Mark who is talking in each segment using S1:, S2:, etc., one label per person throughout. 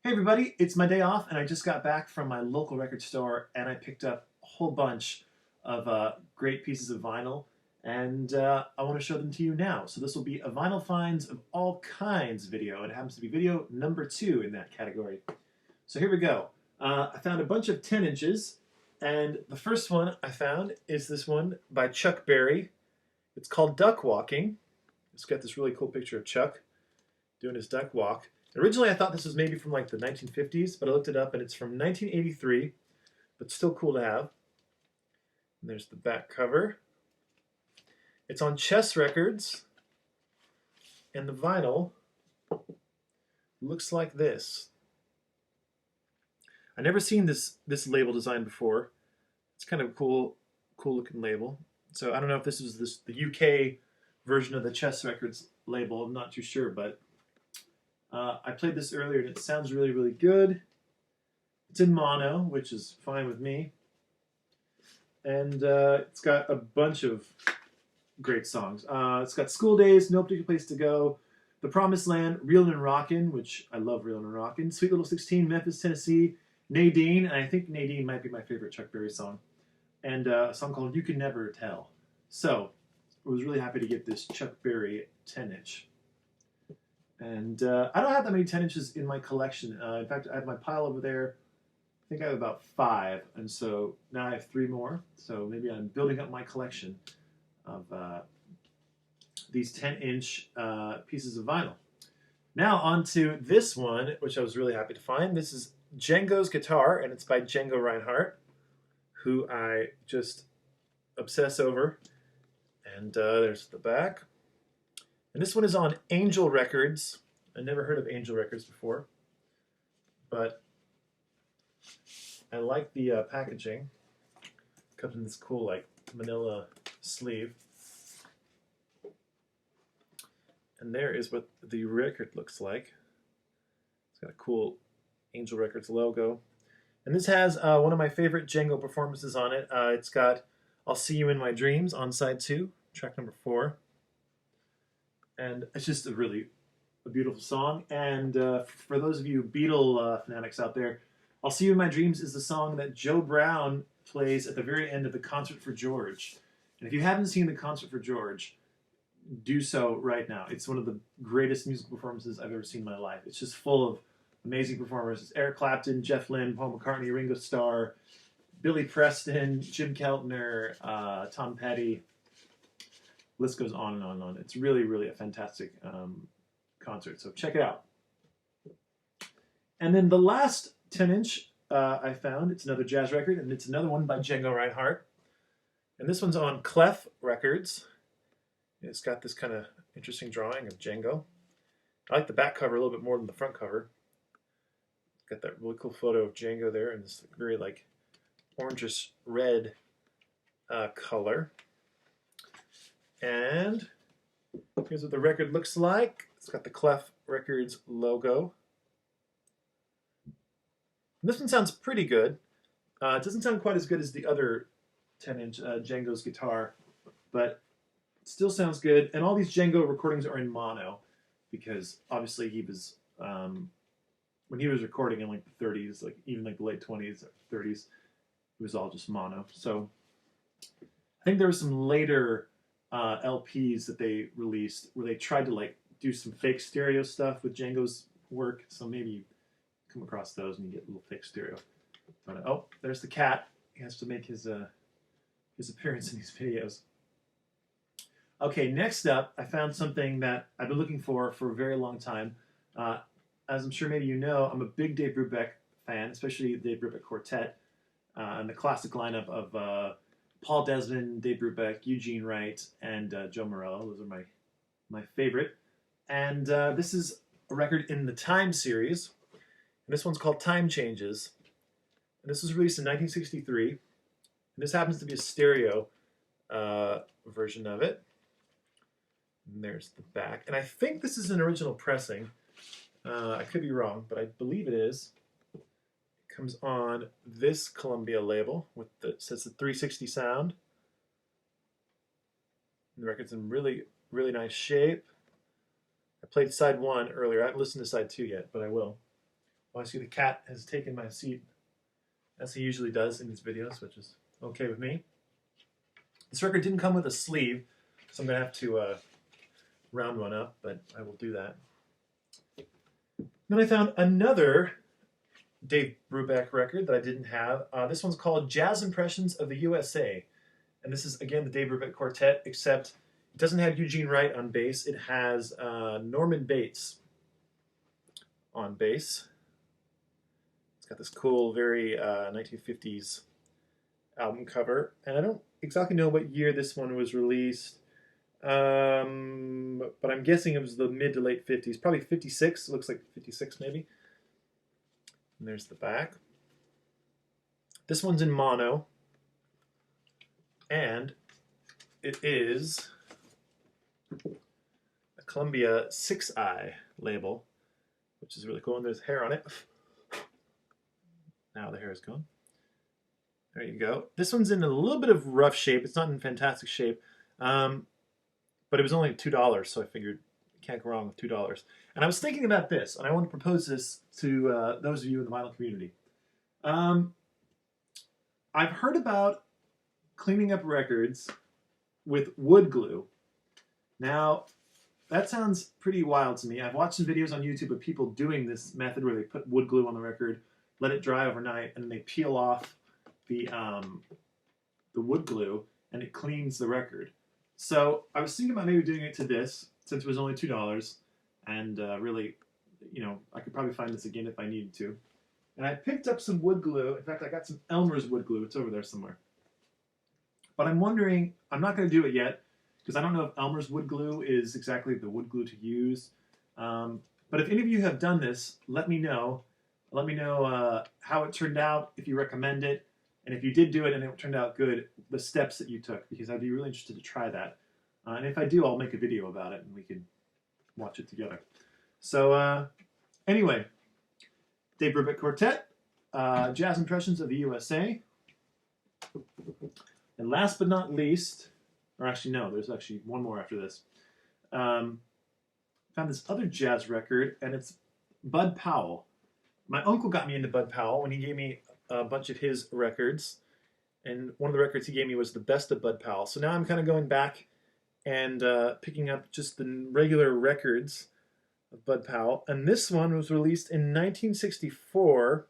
S1: Hey everybody, it's my day off and I just got back from my local record store and I picked up a whole bunch of great pieces of vinyl and I want to show them to you now. So this will be a vinyl finds of all kinds video. It happens to be video number 2 in that category. So here we go. I found a bunch of 10 inches and the first one I found is this one by Chuck Berry. It's called Duck Walking. It's got this really cool picture of Chuck doing his duck walk. Originally, I thought this was maybe from like the 1950s, but I looked it up and it's from 1983, but still cool to have. And there's the back cover. It's on Chess Records, and the vinyl looks like this. I've never seen this label design before. It's kind of a cool looking label. So I don't know if this is the UK version of the Chess Records label. I'm not too sure, but I played this earlier and it sounds really, really good. It's in mono, which is fine with me. And it's got a bunch of great songs. It's got School Days, No Particular Place to Go, The Promised Land, Reelin' and Rockin', which I love Reelin' and Rockin', Sweet Little 16, Memphis, Tennessee, Nadine, and I think Nadine might be my favorite Chuck Berry song, and a song called You Can Never Tell. So I was really happy to get this Chuck Berry 10-inch. And I don't have that many 10 inches in my collection. In fact, I have my pile over there. I think I have about 5. And so now I have 3 more. So maybe I'm building up my collection of these 10-inch pieces of vinyl. Now on to this one, which I was really happy to find. This is Django's guitar, and it's by Django Reinhardt, who I just obsess over. And there's the back. And this one is on Angel Records. I never heard of Angel Records before, but I like the packaging. It comes in this cool like manila sleeve. And there is what the record looks like. It's got a cool Angel Records logo. And this has one of my favorite Django performances on it. It's got I'll See You in My Dreams on side 2, track number 4. And it's just a beautiful song. And for those of you Beatle fanatics out there, I'll See You in My Dreams is the song that Joe Brown plays at the very end of the Concert for George. And if you haven't seen the Concert for George, do so right now. It's one of the greatest musical performances I've ever seen in my life. It's just full of amazing performers. It's Eric Clapton, Jeff Lynne, Paul McCartney, Ringo Starr, Billy Preston, Jim Keltner, Tom Petty. List goes on and on and on. It's really, really a fantastic concert, so check it out. And then the last 10-inch I found, it's another jazz record, and it's another one by Django Reinhardt. And this one's on Clef Records. It's got this kind of interesting drawing of Django. I like the back cover a little bit more than the front cover. It's got that really cool photo of Django there in this very like orangish red color. And here's what the record looks like. It's got the Clef Records logo. And this one sounds pretty good. It doesn't sound quite as good as the other 10-inch Django's guitar, but it still sounds good. And all these Django recordings are in mono because obviously he was, when he was recording in like the 30s, like even like the late 20s or 30s, it was all just mono. So I think there was some later LPs that they released where they tried to like do some fake stereo stuff with Django's work. So maybe you come across those and you get a little fake stereo. But, oh, there's the cat. He has to make his appearance in these videos. Okay, next up, I found something that I've been looking for a very long time. As I'm sure maybe you know, I'm a big Dave Brubeck fan, especially the Dave Brubeck Quartet and the classic lineup of Paul Desmond, Dave Brubeck, Eugene Wright, and Joe Morello. Those are my favorite. And this is a record in the Time series. And this one's called Time Changes. And this was released in 1963. And this happens to be a stereo version of it. And there's the back. And I think this is an original pressing. I could be wrong, but I believe it is. Comes on this Columbia label with says the 360 sound. And the record's in really, really nice shape. I played side 1 earlier. I haven't listened to side 2 yet, but I will. Oh, I see the cat has taken my seat, as he usually does in his videos, which is okay with me. This record didn't come with a sleeve, so I'm going to have to round one up, but I will do that. Then I found another Dave Brubeck record that I didn't have. This one's called Jazz Impressions of the USA. And this is, again, the Dave Brubeck Quartet, except it doesn't have Eugene Wright on bass. It has Norman Bates on bass. It's got this cool, very 1950s album cover. And I don't exactly know what year this one was released, but I'm guessing it was the mid to late 50s. Probably 56. It looks like 56 maybe. And there's the back. This one's in mono. And it is a Columbia 6i label, which is really cool. And there's hair on it. Now the hair is gone. There you go. This one's in a little bit of rough shape. It's not in fantastic shape. But it was only $2, so I figured can't go wrong with $2. And I was thinking about this, and I want to propose this to those of you in the vinyl community. I've heard about cleaning up records with wood glue. Now, that sounds pretty wild to me. I've watched some videos on YouTube of people doing this method where they put wood glue on the record, let it dry overnight, and then they peel off the wood glue, and it cleans the record. So I was thinking about maybe doing it to this, since it was only $2, and really, you know, I could probably find this again if I needed to. And I picked up some wood glue. In fact, I got some Elmer's wood glue. It's over there somewhere. But I'm wondering, I'm not going to do it yet, because I don't know if Elmer's wood glue is exactly the wood glue to use. But if any of you have done this, let me know. Let me know how it turned out, if you recommend it, and if you did do it and it turned out good, the steps that you took, because I'd be really interested to try that. And if I do, I'll make a video about it and we can watch it together. So anyway, Dave Brubeck Quartet, Jazz Impressions of the USA. And last but not least, or actually no, there's actually one more after this. Found this other jazz record, and it's Bud Powell. My uncle got me into Bud Powell when he gave me a bunch of his records, and one of the records he gave me was the best of Bud Powell. So now I'm kind of going back and picking up just the regular records of Bud Powell, and this one was released in 1964.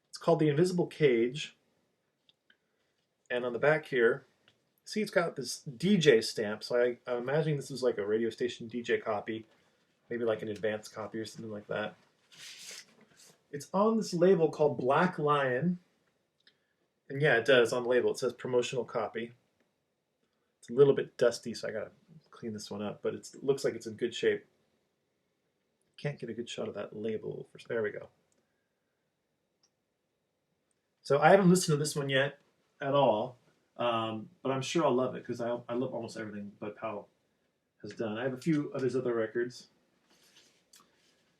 S1: It's called The Invisible Cage, and on the back here, see, it's got this DJ stamp, so I'm imagining this is like a radio station DJ copy, maybe like an advanced copy or something like that. It's on this label called Black Lion. And yeah, it does on the label. It says promotional copy. It's a little bit dusty, so I gotta clean this one up, but it looks like it's in good shape. Can't get a good shot of that label. There we go. So I haven't listened to this one yet at all, but I'm sure I'll love it because I love almost everything Bud Powell has done. I have a few of his other records.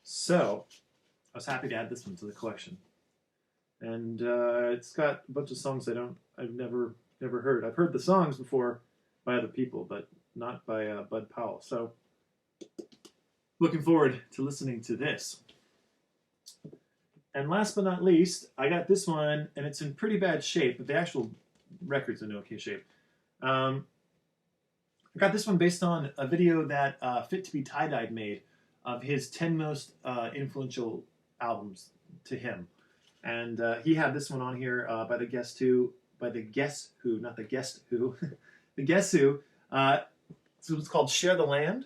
S1: So I was happy to add this one to the collection, and it's got a bunch of songs I've never heard. I've heard the songs before by other people, but not by Bud Powell. So looking forward to listening to this. And last but not least, I got this one, and it's in pretty bad shape, but the actual record's in okay shape. I got this one based on a video that Fit to be Tie-Dyed made of his 10 most influential albums to him. And he had this one on here by the Guess Who, not the Guest Who, the Guess Who. So it's called Share the Land.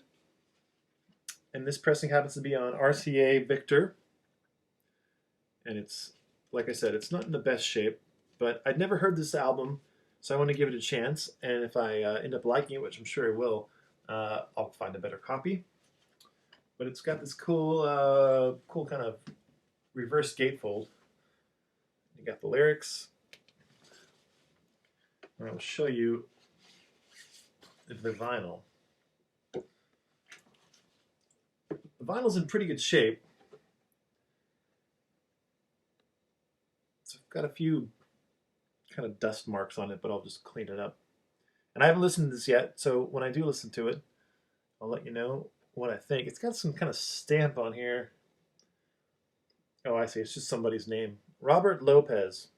S1: And this pressing happens to be on RCA Victor. And it's, like I said, it's not in the best shape, but I'd never heard this album, so I want to give it a chance. And if I end up liking it, which I'm sure I will, I'll find a better copy. But it's got this cool, cool kind of reverse gatefold. You got the lyrics. And I'll show you the vinyl. The vinyl's in pretty good shape. It's got a few kind of dust marks on it, but I'll just clean it up. And I haven't listened to this yet, so when I do listen to it, I'll let you know what I think. It's got some kind of stamp on here. Oh, I see. It's just somebody's name. Robert Lopez.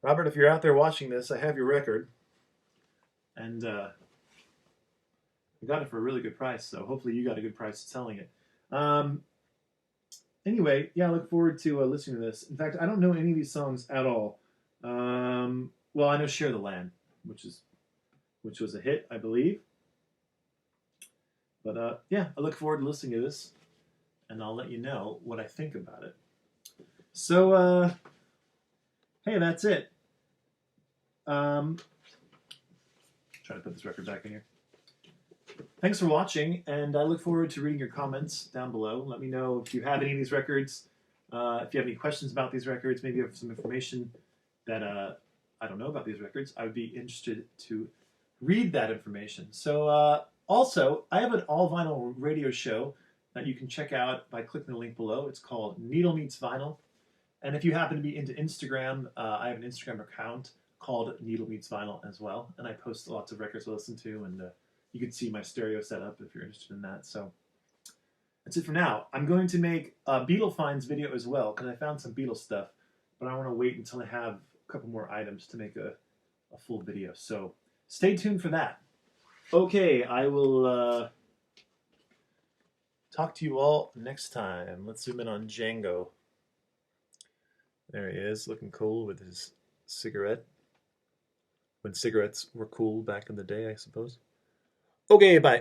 S1: Robert, if you're out there watching this, I have your record, and I got it for a really good price. So hopefully you got a good price selling it. Um, anyway, yeah, I look forward to listening to this. In fact, I don't know any of these songs at all. Well, I know "Share the Land," which was a hit, I believe. But yeah, I look forward to listening to this, and I'll let you know what I think about it. So, hey, that's it. Try to put this record back in here. Thanks for watching, and I look forward to reading your comments down below. Let me know if you have any of these records, if you have any questions about these records, maybe you have some information that I don't know about these records. I would be interested to read that information. So also, I have an all-vinyl radio show that you can check out by clicking the link below. It's called Needle Meets Vinyl. And if you happen to be into Instagram, I have an Instagram account called Needle Meets Vinyl as well. And I post lots of records to listen to, and you can see my stereo setup if you're interested in that. So that's it for now. I'm going to make a Beatle finds video as well, because I found some Beatle stuff, but I want to wait until I have a couple more items to make a full video. So stay tuned for that. Okay, I will talk to you all next time. Let's zoom in on Django. There he is, looking cool with his cigarette. When cigarettes were cool back in the day, I suppose. Okay, bye.